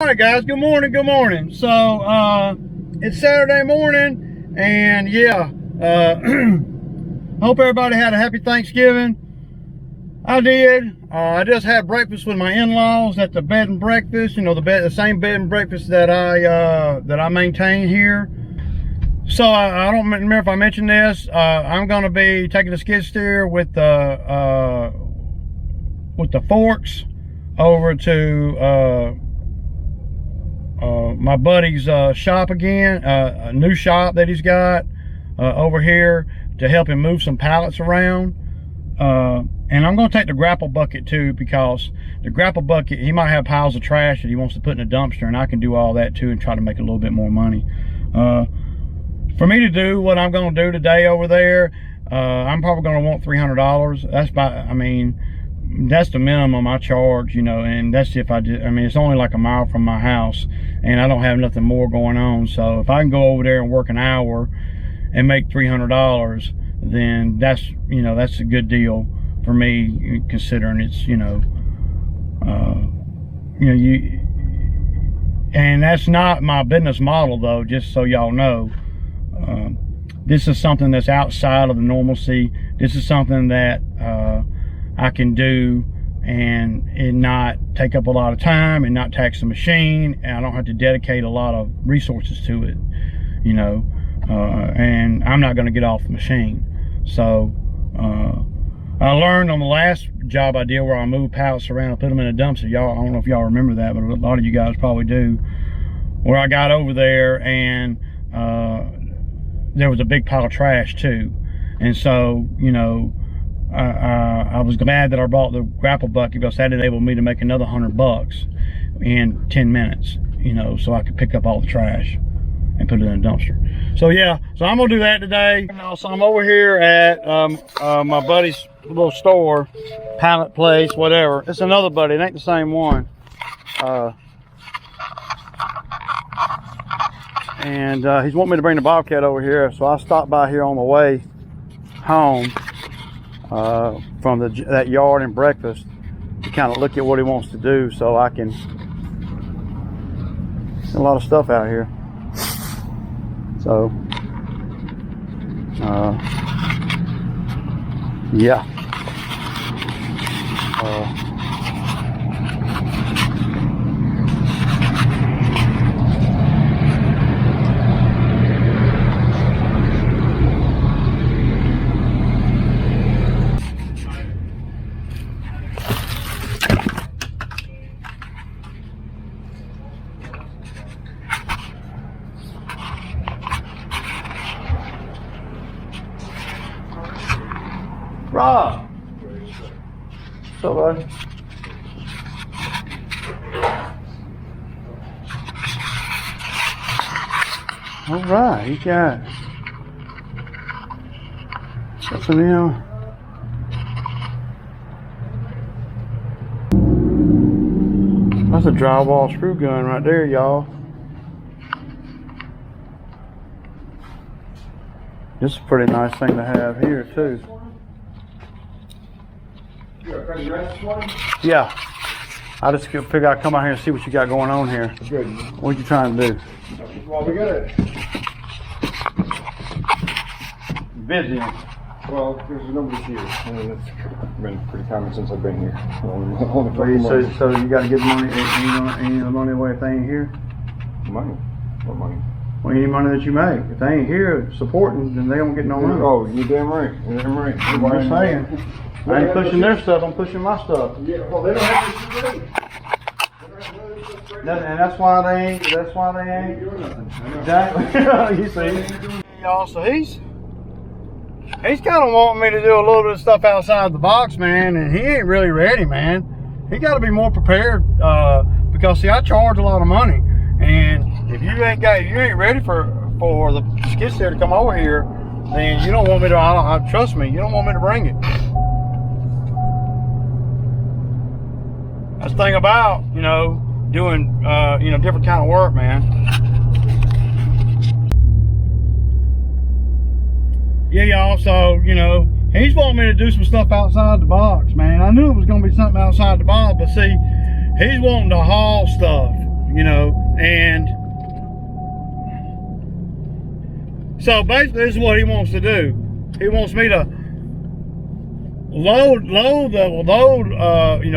All right, guys, good morning. So it's Saturday morning, and yeah, hope everybody had a happy Thanksgiving. I did. I just had breakfast with my in-laws at the bed and breakfast, you know, the same bed and breakfast that I maintain here. So I don't remember if I mentioned this. I'm going to be taking the skid steer with the forks over to my buddy's shop again, a new shop that he's got over here to help him move some pallets around. And I'm going to take the grapple bucket too, because the grapple bucket, he might have piles of trash that he wants to put in a dumpster, and I can do all that too and try to make a little bit more money. For me to do what I'm going to do today over there, I'm probably going to want $300. That's the minimum I charge, you know, and that's if I did. I mean, it's only like a mile from my house, and I don't have nothing more going on. So if I can go over there and work an hour and make $300, then that's a good deal for me, considering it's and that's not my business model though. Just so y'all know, this is something that's outside of the normalcy. This is something that I can do and not take up a lot of time and not tax the machine, and I don't have to dedicate a lot of resources to it, you know, and I'm not going to get off the machine. So I learned on the last job I did where I moved pallets around and put them in a dumpster. Y'all, I don't know if y'all remember that, but a lot of you guys probably do, where I got over there and there was a big pile of trash too. And so, you know, I was glad that I brought the grapple bucket, because that enabled me to make another $100 in 10 minutes, you know, so I could pick up all the trash and put it in a dumpster. So yeah, so I'm gonna do that today. So I'm over here at my buddy's little store, pallet place, whatever. It's another buddy, it ain't the same one. And he's wanting me to bring the Bobcat over here, so I stopped by here on the way home from that yard and breakfast to kind of look at what he wants to do, so I can. There's a lot of stuff out here, so yeah. Rob, what's up, buddy? All right, you got some, that's a drywall screw gun right there, y'all. This is a pretty nice thing to have here too. Yeah, I just figured I'd come out here and see what you got going on here. Good. What you trying to do? Well, we got it. Busy. Well, there's nobody here, and it's been pretty common since I've been here. So you got to give money, any money away if they ain't here? Money? What money? Well, any money that you make. If they ain't here supporting, then they don't get no money. Oh, you're damn right. You're damn right. I'm just saying. I ain't pushing their stuff, I'm pushing my stuff. Yeah, well, they don't have to do And that's why they ain't doing nothing. Exactly. You see. Y'all, so he's kind of wanting me to do a little bit of stuff outside the box, man, and he ain't really ready, man. He got to be more prepared, because see, I charge a lot of money, and if you ain't ready for the skid steer to come over here, then you don't want me to. Trust me, you don't want me to bring it. That's the thing about, you know, doing, different kind of work, man. Yeah, y'all, so, you know, he's wanting me to do some stuff outside the box, man. I knew it was going to be something outside the box, but see, he's wanting to haul stuff. you know, and so basically this is what he wants to do. He wants me to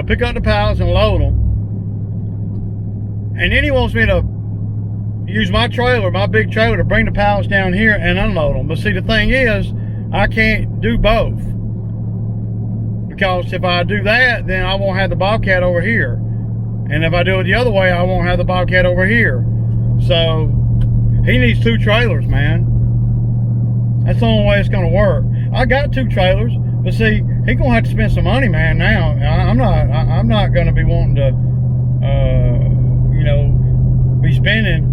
pick up the pallets and load them. And then he wants me to use my trailer, my big trailer, to bring the pallets down here and unload them. But see, the thing is, I can't do both. Because if I do that, then I won't have the Bobcat over here. And if I do it the other way, I won't have the Bobcat over here. So, he needs 2 trailers, man. That's the only way it's gonna work. I got 2 trailers, but see, he's gonna have to spend some money, man. Now, I'm not gonna be wanting to, be spending.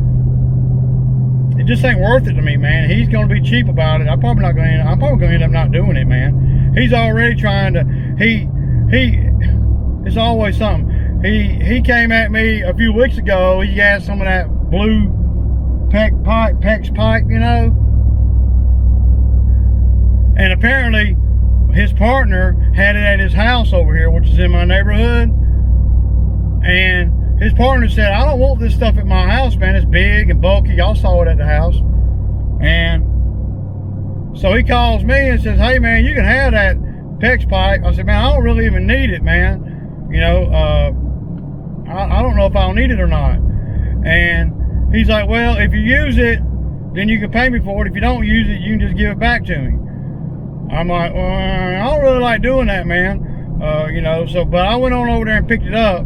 It just ain't worth it to me, man. He's gonna be cheap about it. I'm probably gonna end up not doing it, man. He's already trying to. It's always something. He came at me a few weeks ago. He had some of that blue PEX pipe, you know. And apparently, his partner had it at his house over here, which is in my neighborhood. And his partner said, I don't want this stuff at my house, man. It's big and bulky. Y'all saw it at the house. And so he calls me and says, hey, man, you can have that PEX pipe. I said, man, I don't really even need it, man. You know, I don't know if I'll need it or not. And he's like, well, if you use it, then you can pay me for it. If you don't use it, you can just give it back to me. I'm like, well, I don't really like doing that, man. But I went on over there and picked it up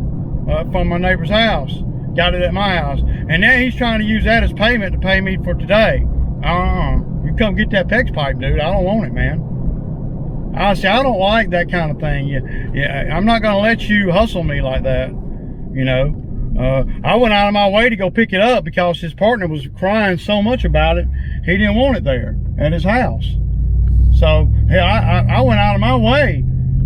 from my neighbor's house. Got it at my house. And now he's trying to use that as payment to pay me for today. You come get that PEX pipe, dude. I don't want it, man. I say, I don't like that kind of thing. Yeah, I'm not going to let you hustle me like that, you know. I went out of my way to go pick it up because his partner was crying so much about it, he didn't want it there at his house. So, I went out of my way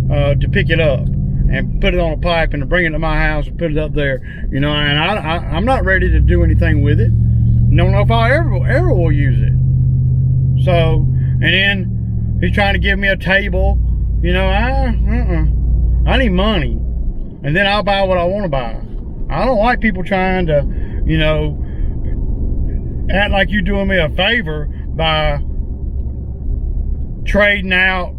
to pick it up and put it on a pipe and to bring it to my house and put it up there, you know. And I'm not ready to do anything with it. Don't know if I ever will use it. So, and then he's trying to give me a table, you know. I need money, and then I'll buy what I want to buy. I don't like people trying to, you know, act like you're doing me a favor by trading out,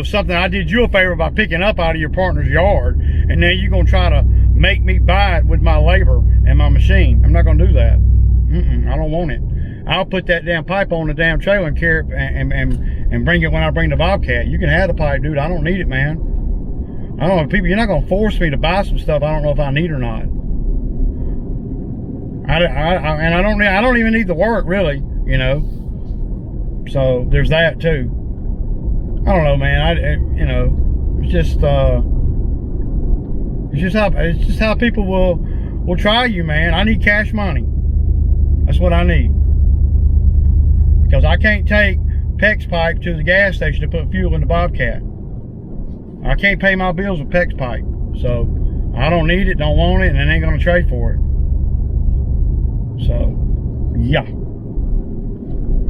something I did you a favor by picking up out of your partner's yard, and then you're gonna try to make me buy it with my labor and my machine. I'm not gonna do that. I don't want it. I'll put that damn pipe on the damn trailer and carry it and bring it when I bring the Bobcat. You can have the pipe, dude. I don't need it, man. I don't know, people. You're not gonna force me to buy some stuff I don't know if I need or not. I don't even need the work, really, you know. So there's that too. I don't know, man. It's just how people will try you, man. I need cash money. That's what I need. Because I can't take PEX pipe to the gas station to put fuel in the Bobcat. I can't pay my bills with PEX pipe. So I don't need it, don't want it, and ain't gonna trade for it. So yeah.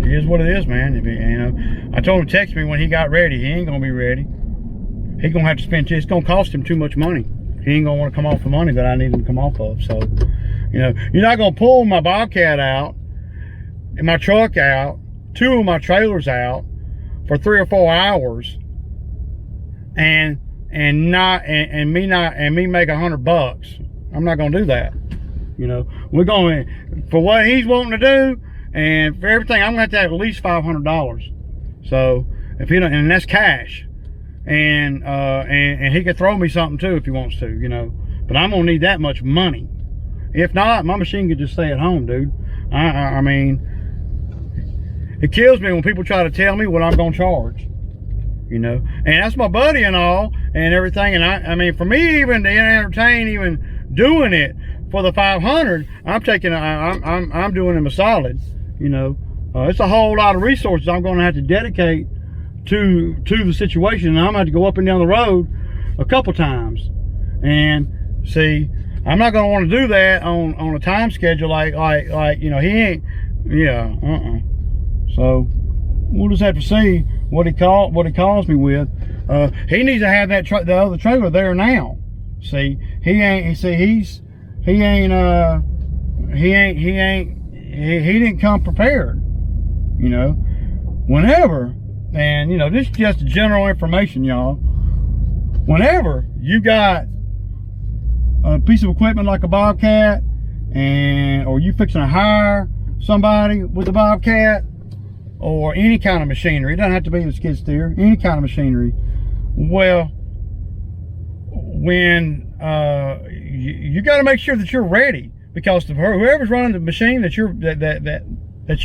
It is what it is, man. I told him to text me when he got ready. He ain't gonna be ready. He's gonna have to spend. It's gonna cost him too much money. He ain't gonna want to come off the money that I need him to come off of. So, you know, you're not gonna pull my Bobcat out and my truck out, 2 of my trailers out for 3 or 4 hours, and me make $100. I'm not gonna do that. You know, we're going for what he's wanting to do. And for everything, I'm going to have at least $500. So if he don't, and that's cash, and he could throw me something too if he wants to, you know. But I'm gonna need that much money. If not, my machine could just stay at home, dude. I mean, it kills me when people try to tell me what I'm gonna charge, you know. And that's my buddy and all and everything. And I mean, for me even to entertain even doing it for the 500, I'm doing him a solid. You know, it's a whole lot of resources I'm going to have to dedicate to the situation, and I'm going to have to go up and down the road a couple times. And see, I'm not going to want to do that on a time schedule like you know, he ain't. Yeah, So we'll just have to see what he calls me with. He needs to have that the other trailer there now. See, he ain't. See, he didn't come prepared, you know. Whenever, and you know, this is just general information, y'all. Whenever you got a piece of equipment like a Bobcat, or you fixing to hire somebody with a Bobcat, or any kind of machinery, it doesn't have to be the skid steer, any kind of machinery. Well, when you got to make sure that you're ready, because whoever's running the machine that you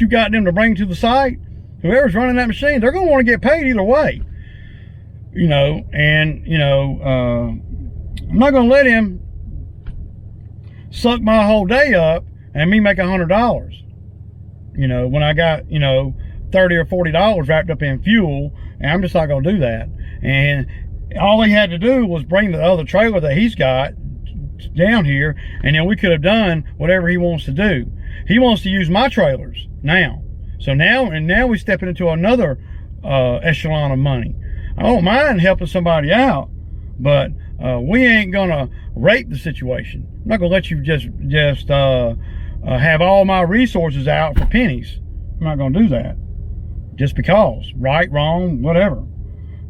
got them to bring to the site, whoever's running that machine, they're going to want to get paid either way, you know. And you know, I'm not going to let him suck my whole day up and me make $100, you know, when I got, you know, $30 or $40 wrapped up in fuel. And I'm just not going to do that. And all he had to do was bring the other trailer that he's got down here, and then we could have done whatever he wants to do. He wants to use my trailers now. So now we're stepping into another echelon of money. I don't mind helping somebody out, but we ain't gonna rape the situation. I'm not gonna let you just have all my resources out for pennies. I'm not gonna do that. Just because, right, wrong, whatever.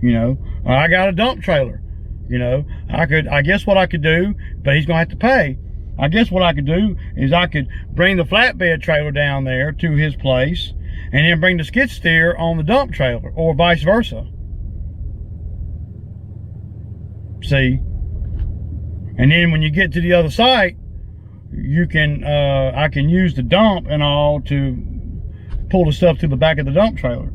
You know, I got a dump trailer. You know, I guess what I could do, but he's gonna have to pay. I guess what I could do is I could bring the flatbed trailer down there to his place, and then bring the skid steer on the dump trailer, or vice versa. See? And then when you get to the other site, you can, I can use the dump and all to pull the stuff to the back of the dump trailer.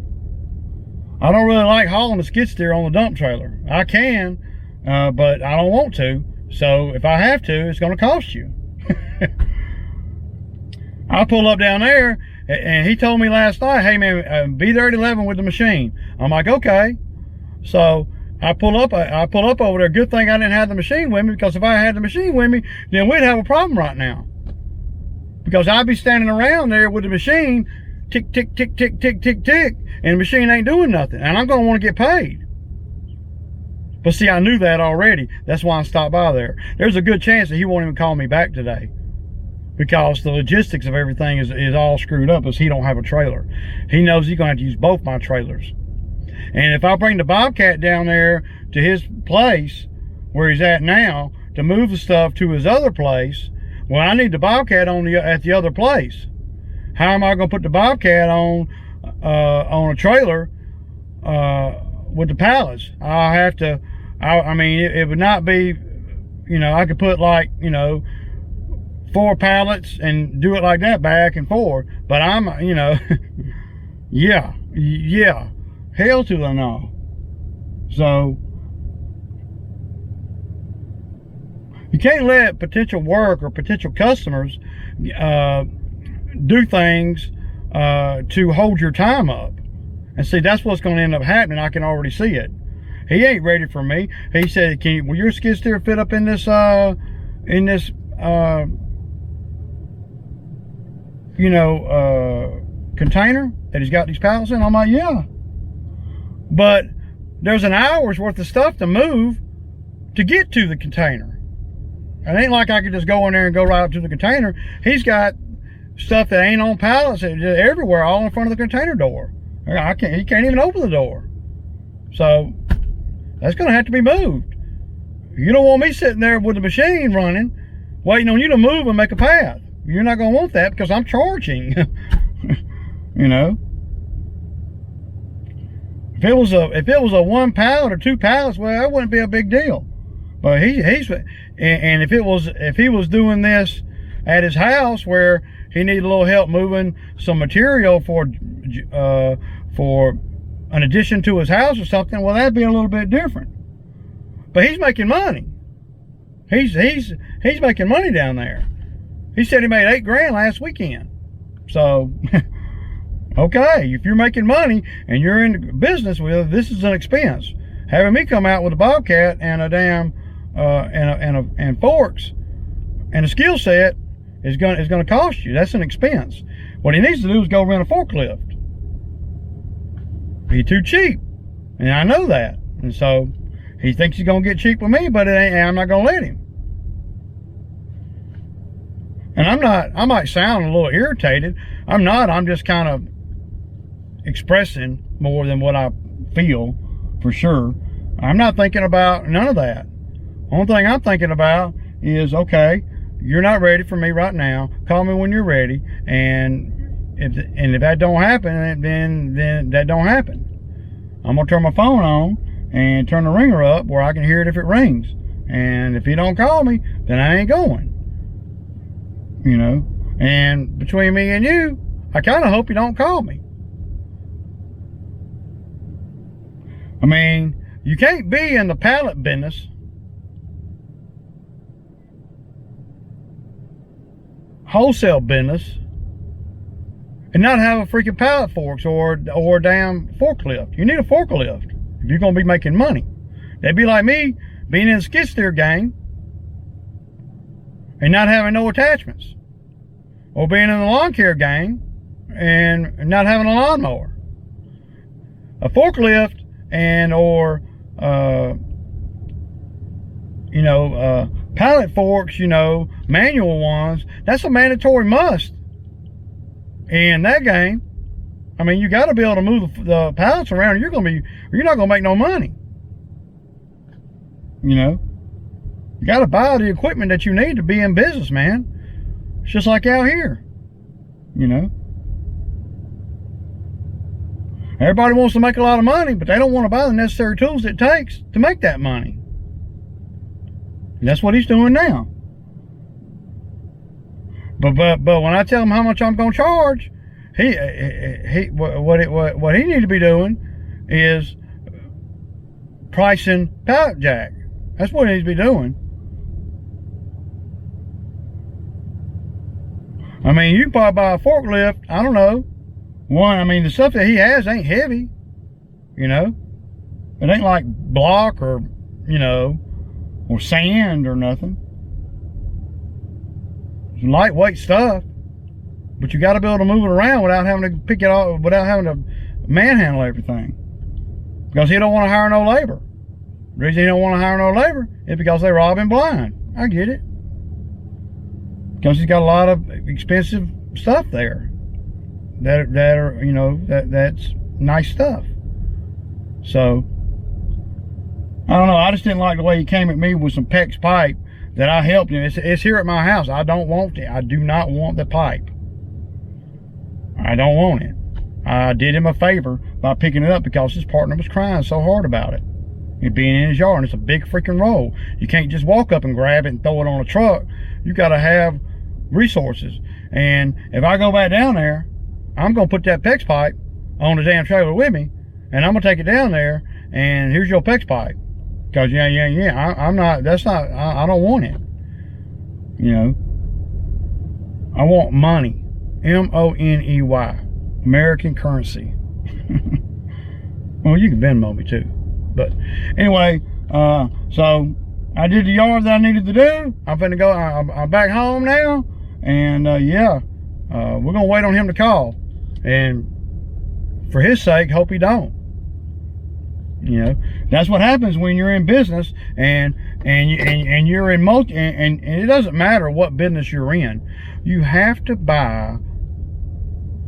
I don't really like hauling the skid steer on the dump trailer. I can, but I don't want to. So if I have to, it's going to cost you. I'll pull up down there, and he told me last night, hey man, be there at 11 with the machine. I'm like, okay. So I pull up over there. Good thing I didn't have the machine with me, because if I had the machine with me, then we'd have a problem right now. Because I'd be standing around there with the machine, tick, tick, tick, tick, tick, tick, tick, and the machine ain't doing nothing. And I'm going to want to get paid. But see, I knew that already. That's why I stopped by there. There's a good chance that he won't even call me back today, because the logistics of everything is all screwed up, as he don't have a trailer. He knows he's going to have to use both my trailers. And if I bring the Bobcat down there to his place where he's at now to move the stuff to his other place, well, I need the Bobcat at the other place. How am I going to put the Bobcat on a trailer with the pallets? I'll have to. I mean, it would not be, you know, I could put like, you know, 4 pallets and do it like that back and forth. But I'm, you know, yeah, hell to the no. So you can't let potential work or potential customers do things to hold your time up. And see, that's what's going to end up happening. I can already see it. He ain't ready for me. He said, will your skid steer fit up in this you know, container that he's got these pallets in? I'm like, yeah. But there's an hour's worth of stuff to move to get to the container. It ain't like I could just go in there and go right up to the container. He's got stuff that ain't on pallets everywhere, all in front of the container door. He can't even open the door. So that's going to have to be moved. You don't want me sitting there with the machine running, waiting on you to move and make a path. You're not going to want that, because I'm charging. You know, if it was a 1 pallet or 2 pallets, well, that wouldn't be a big deal. But and if he was doing this at his house where he needed a little help moving some material for an addition to his house or something, well, that'd be a little bit different. But he's making money. He's making money down there. He said he made $8 grand last weekend. So, okay, if you're making money and you're in business with it, this is an expense. Having me come out with a Bobcat and a damn and forks and a skill set is gonna cost you. That's an expense. What he needs to do is go rent a forklift. He's too cheap, and I know that. And so he thinks he's gonna get cheap with me, but I'm not gonna let him. And I'm not, I might sound a little irritated. I'm not, I'm just kind of expressing more than what I feel, for sure. I'm not thinking about none of that. Only thing I'm thinking about is, okay, you're not ready for me right now. Call me when you're ready. And if that don't happen, then that don't happen. I'm gonna turn my phone on and turn the ringer up where I can hear it if it rings. And if he don't call me, then I ain't going. You know, and between me and you, I kind of hope you don't call me. I mean, you can't be in the pallet business wholesale business and not have a freaking pallet forks or a damn forklift. You need a forklift if you're gonna be making money. They'd be like me being in the skid steer gang and not having no attachments, or being in the lawn care gang and not having a lawnmower. A forklift and or pallet forks, manual ones, that's a mandatory must in that game. I mean, you got to be able to move the pallets around, or you're not gonna make no money. You got to buy the equipment that you need to be in business, man. It's just like out here, Everybody wants to make a lot of money, but they don't want to buy the necessary tools it takes to make that money. And that's what he's doing now. But when I tell him how much I'm going to charge, what he needs to be doing is pricing pallet jack. That's what he needs to be doing. I mean, you can probably buy a forklift, I don't know. The stuff that he has ain't heavy, It ain't like block or sand or nothing. It's lightweight stuff, but you got to be able to move it around without having to pick it off, without having to manhandle everything. Because he don't want to hire no labor. The reason he don't want to hire no labor is because they rob him blind. I get it. Because he's got a lot of expensive stuff there. That's nice stuff. So I don't know, I just didn't like the way he came at me with some PEX pipe that I helped him. It's here at my house. I don't want it. I do not want the pipe. I don't want it. I did him a favor by picking it up because his partner was crying so hard about it. It being in his yard, and it's a big freaking roll. You can't just walk up and grab it and throw it on a truck. You got to have resources. And if I go back down there, I'm going to put that PEX pipe on the damn trailer with me, and I'm going to take it down there, and here's your PEX pipe. Because, I don't want it. I want money. M-O-N-E-Y. American currency. Well, you can Venmo me too. But anyway, so I did the yard that I needed to do. I'm finna go, I'm back home now. And we're gonna wait on him to call. And for his sake, hope he don't. That's what happens when you're in business and you're in and it doesn't matter what business you're in. You have to buy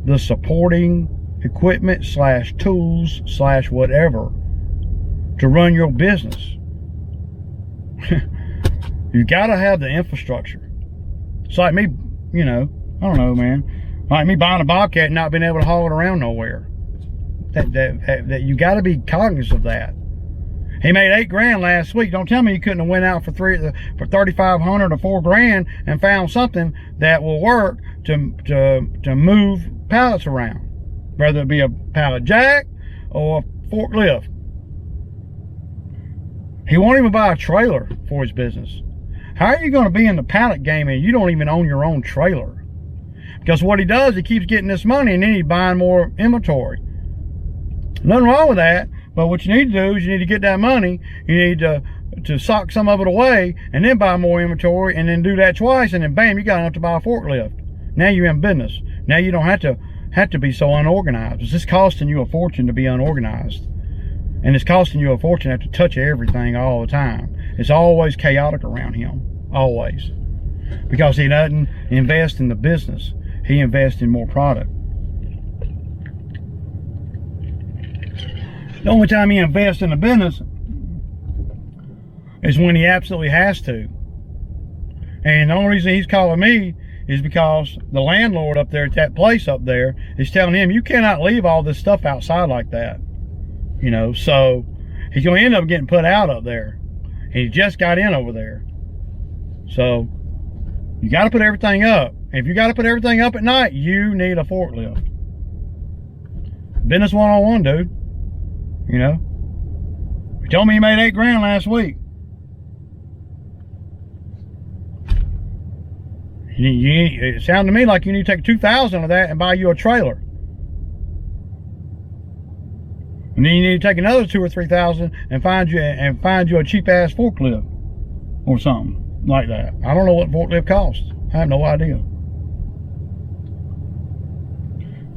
the supporting equipment / tools / whatever to run your business. You got to have the infrastructure. It's like me, I don't know, man. Like me buying a Bobcat and not being able to haul it around nowhere. That you got to be cognizant of that. He made $8,000 last week. Don't tell me you couldn't have went out for $3,500 or $4,000 and found something that will work to move pallets around, whether it be a pallet jack or a forklift. He won't even buy a trailer for his business. How are you going to be in the pallet game and you don't even own your own trailer? Because what he does, he keeps getting this money and then he's buying more inventory. Nothing wrong with that, but what you need to do is you need to get that money. You need to sock some of it away and then buy more inventory and then do that twice, and then bam, you got enough to buy a forklift. Now you're in business. Now you don't have to be so unorganized. It's just costing you a fortune to be unorganized. And it's costing you a fortune to have to touch everything all the time. It's always chaotic around him. Always. because he doesn't invest in the business. He invests in more product. The only time he invests in the business is when he absolutely has to. And the only reason he's calling me is because the landlord up there at that place up there is telling him, you cannot leave all this stuff outside like that. You know, so he's going to end up getting put out up there. He just got in over there. So you got to put everything up. If you got to put everything up at night, you need a forklift. Business 101, dude. You know, he told me he made $8,000 last week. It sounded to me like you need to take $2,000 of that and buy you a trailer. And then you need to take another $2,000 or $3,000 and find you a cheap ass forklift or something like that. I don't know what forklift costs. I have no idea.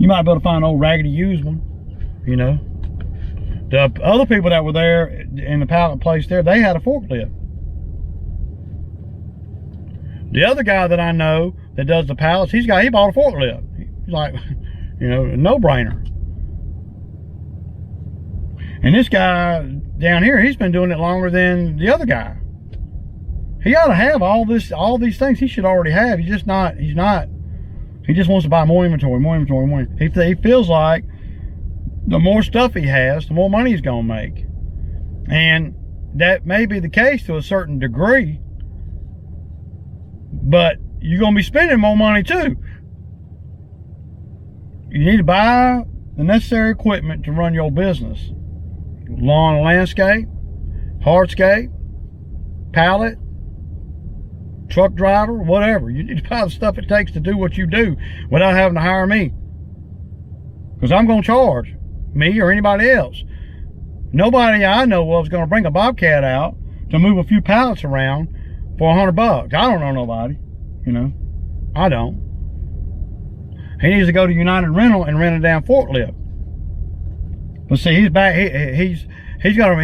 You might be able to find an old raggedy used one, you know. The other people that were there in the pallet place there, they had a forklift. The other guy that I know that does the pallets, he bought a forklift. He's like, you know, a no-brainer. And this guy down here, he's been doing it longer than the other guy. He ought to have all these things he should already have. He just wants to buy more inventory. He feels like the more stuff he has, the more money he's gonna make. And that may be the case to a certain degree, but you're gonna be spending more money too. You need to buy the necessary equipment to run your business. Lawn and landscape, hardscape, pallet, truck driver, whatever. You need to buy the stuff it takes to do what you do without having to hire me. Because I'm gonna charge me or anybody else. Nobody I know of is gonna bring a Bobcat out to move a few pallets around for $100. I don't know nobody, you know. I don't. He needs to go to United Rental and rent a damn forklift. But see, he's back. He's gonna.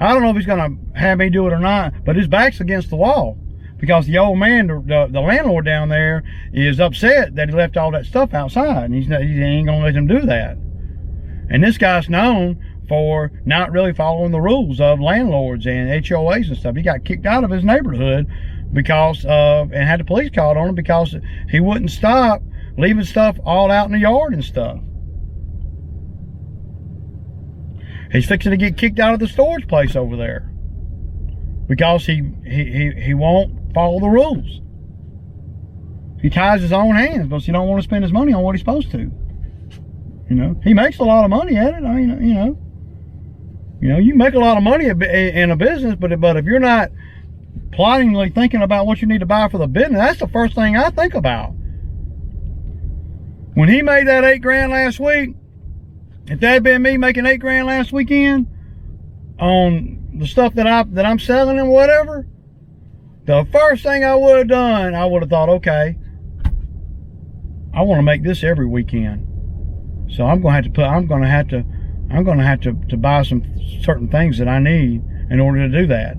I don't know if he's gonna have me do it or not. But his back's against the wall because the old man, the landlord down there, is upset that he left all that stuff outside, and he ain't gonna let him do that. And this guy's known for not really following the rules of landlords and HOAs and stuff. He got kicked out of his neighborhood because of, and had the police called on him because he wouldn't stop leaving stuff all out in the yard and stuff. He's fixing to get kicked out of the storage place over there because he won't follow the rules. He ties his own hands because he don't want to spend his money on what he's supposed to. You know, he makes a lot of money at it. I mean, you know, you make a lot of money in a business, but if you're not plottingly thinking about what you need to buy for the business, that's the first thing I think about. When he made that $8,000 last week, if that had been me making $8,000 last weekend on the stuff that I'm selling and whatever, the first thing I would have done, I would have thought, okay, I want to make this every weekend. So I'm gonna have to buy some certain things that I need in order to do that.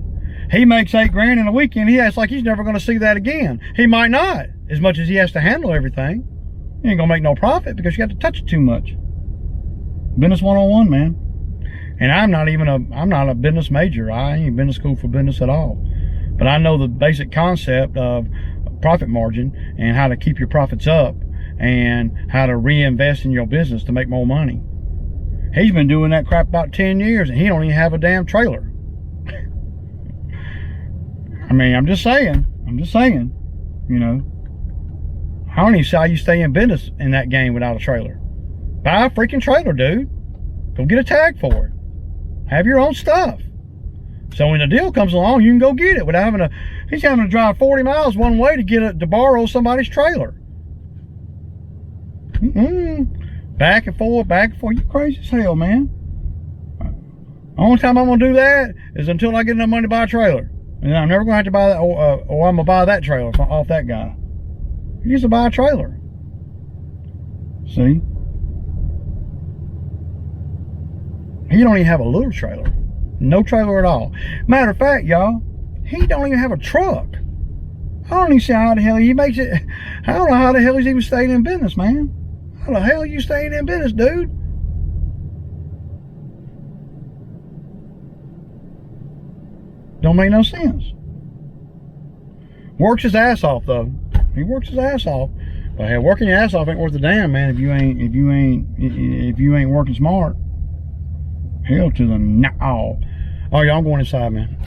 He makes $8,000 in a weekend. He acts like he's never gonna see that again. He might not, as much as he has to handle everything. He ain't gonna make no profit because you got to touch it too much. Business 101, man. And I'm not a business major. I ain't been to school for business at all. But I know the basic concept of profit margin and how to keep your profits up and how to reinvest in your business to make more money. He's been doing that crap about 10 years and he don't even have a damn trailer. I mean, I'm just saying, you know. I don't even see how you stay in business in that game without a trailer. Buy a freaking trailer, dude. Go get a tag for it. Have your own stuff. So when the deal comes along, you can go get it without he's having to drive 40 miles one way to borrow somebody's trailer. Back and forth. You crazy as hell, man. The only time I'm gonna do that is until I get enough money to buy a trailer. And I'm never gonna have to buy that, or I'm gonna buy that trailer off that guy. He used to buy a trailer. See? He don't even have a little trailer. No trailer at all. Matter of fact, y'all, he don't even have a truck. I don't even see how the hell he makes it. I don't know how the hell he's even staying in business, man. How the hell are you staying in business, dude? Don't make no sense. Works his ass off though. He works his ass off. But hell, working your ass off ain't worth a damn, man. If you ain't working smart. Hell to the no. Oh yeah, I'm going inside, man.